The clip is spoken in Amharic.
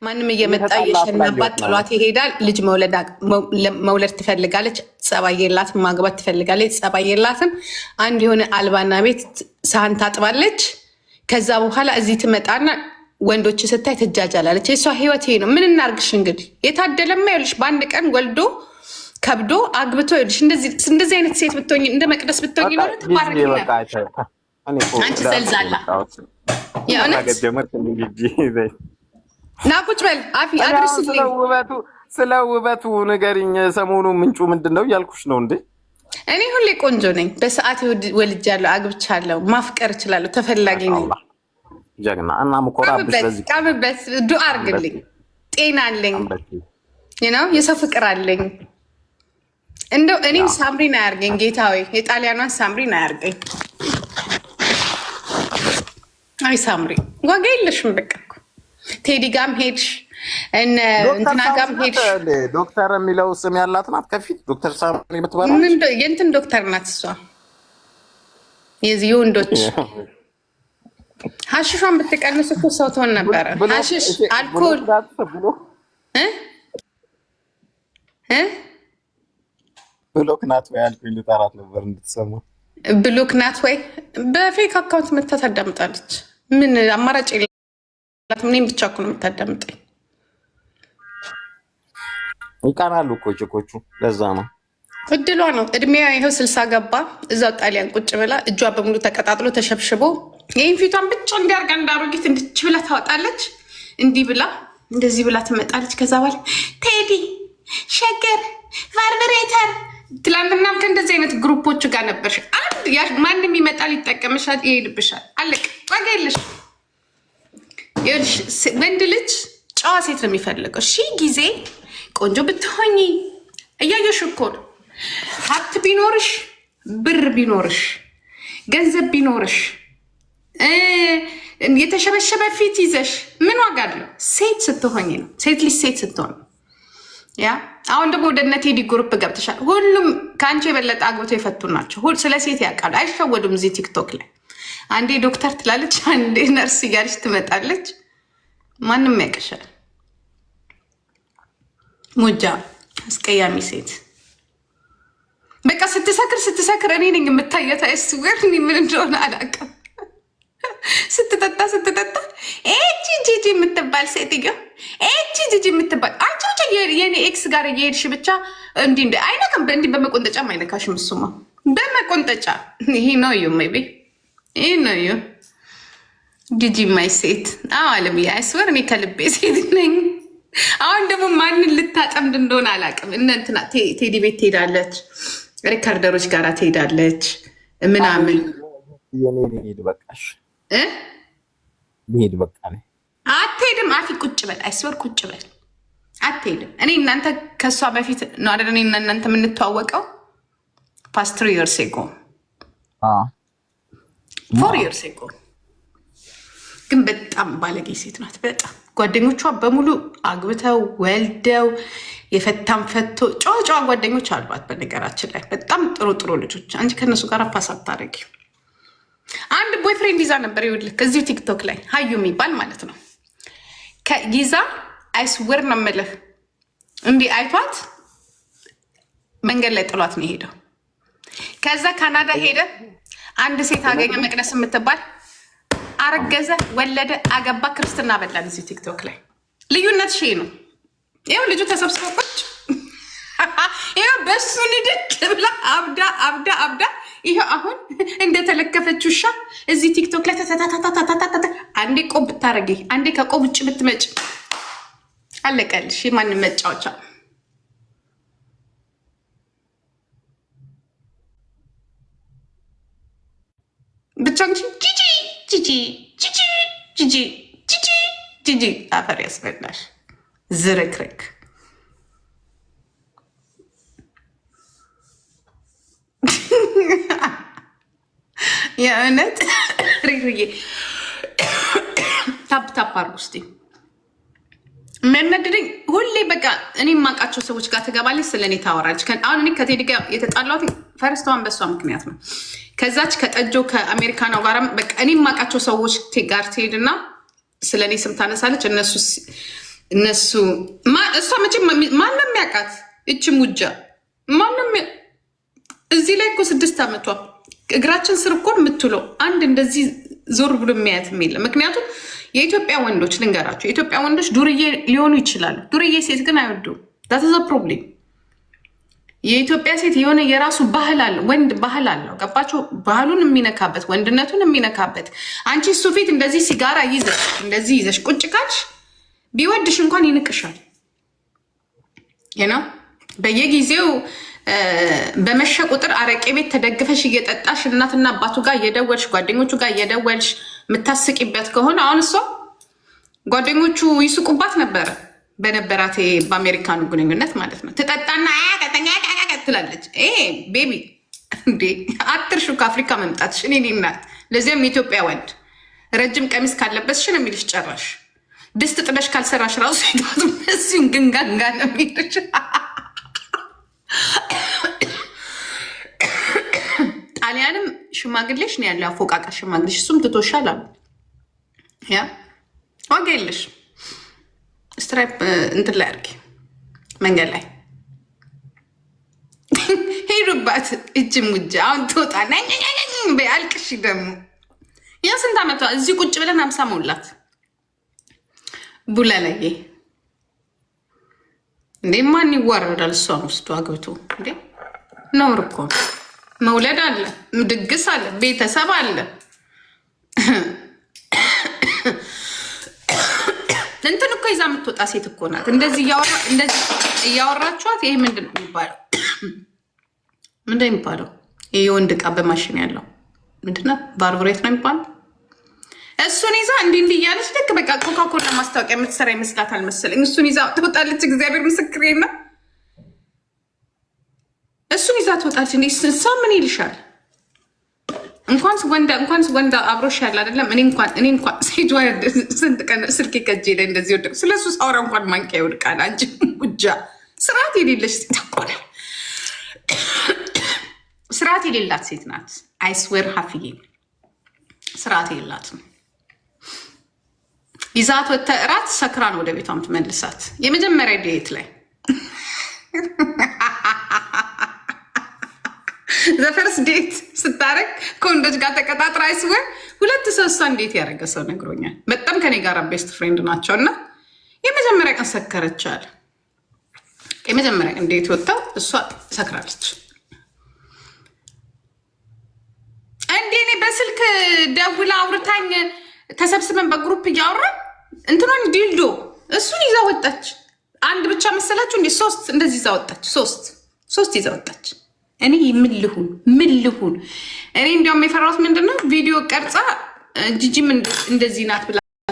ማንም እየመጣ እየሸናባት ጥሏት ይሄዳል። ልጅ መውለድ ትፈልጋለች፣ ጸባይ የላትም። ማግባት ትፈልጋለች፣ ጸባይ የላትም። አንድ የሆነ አልባና ቤት ሳህን ታጥባለች። ከዛ በኋላ እዚህ ትመጣና ወንዶች ስታይ ትጃጃላለች። የሷ ህይወት ይሄ ነው። ምን እናርግሽ እንግዲህ። የታደለማ ይኸውልሽ በአንድ ቀን ወልዶ ከብዶ አግብቶ ይኸውልሽ እንደዚህ አይነት ሴት ብትሆኝ እንደ መቅደስ ብትሆኝ ነው ትባረክ። አንቺ ዘልዛላ የእውነት ና ቁጭ በል አፊ አድርስልኝ። ስለ ውበቱ ንገሪኝ። ሰሞኑ ምንጩ ምንድን ነው እያልኩሽ ነው እንዴ? እኔ ሁሌ ቆንጆ ነኝ። በሰዓት ወልጃለሁ፣ አግብቻለሁ፣ ማፍቀር እችላለሁ፣ ተፈላጊ ነኝ። ጀግና እና ምኮራብሽ በዚህ ቀምበት። ዱአ አርግልኝ። ጤና አለኝ፣ የሰው ፍቅር አለኝ። እንደው እኔም ሳምሪን አያርገኝ ጌታ ሆይ፣ የጣሊያኗን ሳምሪን አያርገኝ። አይ ሳምሪ ዋጋ የለሽም በቃ። ቴዲ ጋም ሄድሽ እንትና ጋም ሄድሽ። ዶክተር የሚለው ስም ያላት ናት ከፊት ዶክተር ሳምሪ የምትባለው የእንትን ዶክተር ናት እሷ። የዚህ የወንዶች ሀሽሿን ብትቀንስ እኮ ሰው ትሆን ነበረ። ሀሽሽ አልኮል ብሎክ ናት ወይ አልኩኝ። ልጠራት ነበር እንድትሰማ። ብሎክ ናት ወይ በፌክ አካውንት መታ ታዳምጣለች። ምን አማራጭ እኔም ብቻ እኮ ነው የምታዳምጠኝ። ይቃናሉ እኮ ችኮቹ። ለዛ ነው እድሏ ነው። እድሜዋ ይኸው 60 ገባ። እዛው ጣሊያን ቁጭ ብላ እጇ በሙሉ ተቀጣጥሎ ተሸብሽቦ ይህን ፊቷን ብቻ እንዲያርጋ እንዳሮጊት እንድች ብላ ታወጣለች። እንዲህ ብላ እንደዚህ ብላ ትመጣለች። ከዛ በኋላ ቴዲ ሸገር ቫርበሬተር ትላንትና ከእንደዚህ አይነት ግሩፖች ጋር ነበርሽ። ማንም ይመጣል፣ ይጠቀምሻል፣ ይሄድብሻል። አለቅ ዋጋ የለሽ። ወንድ ልጅ ጨዋ ሴት ነው የሚፈልገው። ጊዜ ቆንጆ ብትሆኝ እያየሽ እኮ ነው። ሀብት ቢኖርሽ፣ ብር ቢኖርሽ፣ ገንዘብ ቢኖርሽ፣ የተሸበሸበ ፊት ይዘሽ ምን ዋጋ አለው? ሴት ስትሆኝ ነው። ሴት ልጅ ሴት ስትሆን ያ አሁን ደግሞ ወደ እነ ቴዲ ግሩፕ ገብተሻል። ሁሉም ከአንቺ የበለጠ አግብቶ የፈቱ ናቸው። ስለ ሴት ያውቃሉ፣ አይሸወዱም። እዚህ ቲክቶክ ላይ አንዴ ዶክተር ትላለች፣ አንዴ ነርስ እያለች ትመጣለች። ማንም ያውቅሻል። ሙጃ አስቀያሚ ሴት በቃ ስትሰክር እኔ ነኝ የምታየት። አይስዌር ምን እንደሆነ አላውቅም። ስትጠጣ ጂጂ የምትባል ሴትዮ ጂጂ የምትባል አንቺ ብቻ የኔ ኤክስ ጋር እየሄድሽ ብቻ እንዲ አይነካም። እንዲህ በመቆንጠጫም አይነካሽም። እሱማ በመቆንጠጫ ይሄ ነው ዩ ሜይ ቢ ይሄ ነው ዩ ጂጂ ማይ ሴት አለም ያስወር እኔ ከልቤ ሴት ነኝ። አሁን ደግሞ ማንን ልታጠምድ እንደሆነ አላውቅም። እንትና ቴዲ ቤት ትሄዳለች፣ ሪካርደሮች ጋር ትሄዳለች ምናምን። ሄድ በቃሽ ሄድ በቃ አትሄድም። አፊ ቁጭ በል አይስወር ቁጭ በል አትሄድም። እኔ እናንተ ከእሷ በፊት ነው አይደል? እኔ እናንተ የምንተዋወቀው ፓስት 3 years ago 4 years ago። ግን በጣም ባለጌ ሴት ናት። በጣም ጓደኞቿ በሙሉ አግብተው ወልደው የፈታም ፈቶ ጨዋ ጓደኞች አሏት። በነገራችን ላይ በጣም ጥሩ ልጆች። አንቺ ከእነሱ ጋር ፓስ አታደርጊ። አንድ ቦይፍሬንድ ይዛ ነበር። ይኸውልህ እዚሁ ቲክቶክ ላይ ሀዩ የሚባል ማለት ነው ይዛ አይስውር ነው የምልህ። እንዲህ አይቷት መንገድ ላይ ጥሏት ነው የሄደው። ከዛ ካናዳ ሄደ። አንድ ሴት አገኘ፣ መቅደስ የምትባል አረገዘ፣ ወለደ፣ አገባ፣ ክርስትና በላን። እዚህ ቲክቶክ ላይ ልዩነት ሺ ነው። ይኸው ልጁ ተሰብስበው ቁጭ ይኸው በሱ ንድድ ብላ አብዳ ይኸው አሁን እንደተለከፈች ውሻ እዚህ ቲክቶክ ላይ ተታታታታታታ። አንዴ ቆብ ብታረጊ፣ አንዴ ከቆብ ውጭ ብትመጭ አለቀልሽ። የማንም መጫወቻ ብቻ ጂጂ አፈር ያስበላሽ ዝርክርክ። የእውነት ሪሩዬ ታፕ አድርጉ እስኪ። የሚያናድደኝ ሁሌ በቃ እኔ የማውቃቸው ሰዎች ጋር ትገባለች፣ ስለ እኔ ታወራለች። አሁን እኔ ከቴዲ ጋር የተጣላሁት ፈረስተዋን በሷ ምክንያት ነው። ከዛች ከጠጆ ከአሜሪካናው ጋር በቃ እኔ የማውቃቸው ሰዎች ጋር ትሄድና ስለ እኔ ስም ታነሳለች። እነሱ እነሱ እሷ መቼም ማንም ያውቃት እች ሙጃ ማንም እዚህ ላይ እኮ 6 ዓመቷ እግራችን ስር እኮ የምትውለው አንድ እንደዚህ ዞር ብሎ የሚያየት የለም። ምክንያቱም የኢትዮጵያ ወንዶች ልንገራቸው፣ የኢትዮጵያ ወንዶች ዱርዬ ሊሆኑ ይችላሉ። ዱርዬ ሴት ግን አይወዱም። ዛትዘ ፕሮብሌም። የኢትዮጵያ ሴት የሆነ የራሱ ባህል አለ፣ ወንድ ባህል አለው። ገባቸው? ባህሉን የሚነካበት ወንድነቱን የሚነካበት። አንቺ እሱ ፊት እንደዚህ ሲጋራ ይዘሽ እንደዚህ ይዘሽ ቁጭ ካልሽ ቢወድሽ እንኳን ይንቅሻል። ነው በየጊዜው በመሸ ቁጥር አረቄ ቤት ተደግፈሽ እየጠጣሽ እናትና አባቱ ጋር እየደወልሽ ጓደኞቹ ጋር እየደወልሽ የምታስቂበት ከሆነ አሁን እሷ ጓደኞቹ ይስቁባት ነበረ በነበራት በአሜሪካኑ ግንኙነት ማለት ነው። ትጠጣና ትላለች። ቤቢ እንዴ አትርሹ ከአፍሪካ መምጣትሽ። እኔ ናት ለዚያም የኢትዮጵያ ወንድ ረጅም ቀሚስ ካለበስሽን የሚልሽ ጨራሽ ድስት ጥበሽ ካልሰራሽ ራሱ ሴቷቱ እሱን ግንጋንጋ ነው የሚልሽ። ጣሊያንም ሽማግሌሽ ነው ያለው፣ አፎቃቀር ሽማግሌሽ። እሱም ትቶሻል አሉ። ያ ዋጋ የለሽ ስትራይፕ እንትን ላይ አድርጊ መንገድ ላይ ሄዱባት። እጅ ሙጃ አሁን ትወጣ አልቅሽ። ደግሞ ያ ስንት ዓመቷ እዚህ ቁጭ ብለን 50 ሞላት። ቡላ ላይ እንዴ ማን ይዋረዳል? እሷን ውስጡ አግብቶ እንዴ ነውር እኮ መውለድ አለ፣ ድግስ አለ፣ ቤተሰብ አለ። እንትን እኮ ይዛ የምትወጣ ሴት እኮ ናት። እንደዚህ እያወራችኋት ይሄ ምንድን ነው የሚባለው? ምንድን ነው የሚባለው? ይሄ የወንድ ዕቃ በማሽን ያለው ምንድን ነው? ቫርብሬት ነው የሚባለው። እሱን ይዛ እንዲህ እያለች ልክ በቃ ኮካኮላ ማስታወቂያ የምትሰራ ይመስላታል መሰለኝ። እሱን ይዛ ትወጣለች። እግዚአብሔር ምስክሬ ነው። እሱን ይዛ ትወጣለች። እንዴ ሰው ምን ይልሻል? እንኳንስ ወንዳ አብሮሽ ያለ አይደለም። እኔ እንኳን ሴቷ ስንት ቀን ስልኬ ከእጄ ላይ እንደዚህ ወደቅ። ስለሱ ሳውራ እንኳን ማንቂያ ይወድቃል። አንቺ ጉጃ ስርዓት የሌለሽ ሴት እኮ ነው። ስርዓት የሌላት ሴት ናት። አይስዌር ሀፍዬ ስርዓት የሌላትም። ይዛት ወጥተ እራት ሰክራን ወደ ቤቷ ምትመልሳት የመጀመሪያ ዴት ላይ ዘፈርስ ዴት ስታረግ ከወንዶች ጋር ተቀጣጥራ አይስዌር 2 ሰው እሷ እንዴት ያደረገ ሰው ነግሮኛል። በጣም ከኔ ጋር ቤስት ፍሬንድ ናቸው እና የመጀመሪያ ቀን ሰከረቻል። የመጀመሪያ ቀን ዴት ወጥተው እሷ ሰክራለች። እንዴ እኔ በስልክ ደውላ አውርታኝ ተሰብስበን በግሩፕ እያወራ እንትኗን ዲልዶ እሱን ይዛ ወጣች። አንድ ብቻ መሰላችሁ እንዴ? 3 እንደዚህ ይዛ ወጣች። 3 ይዛ ወጣች። እኔ ምን ልሁን? እኔ እንዲያውም የፈራሁት ምንድነው ቪዲዮ ቀርጻ ጂጂም እንደዚህ ናት ብላ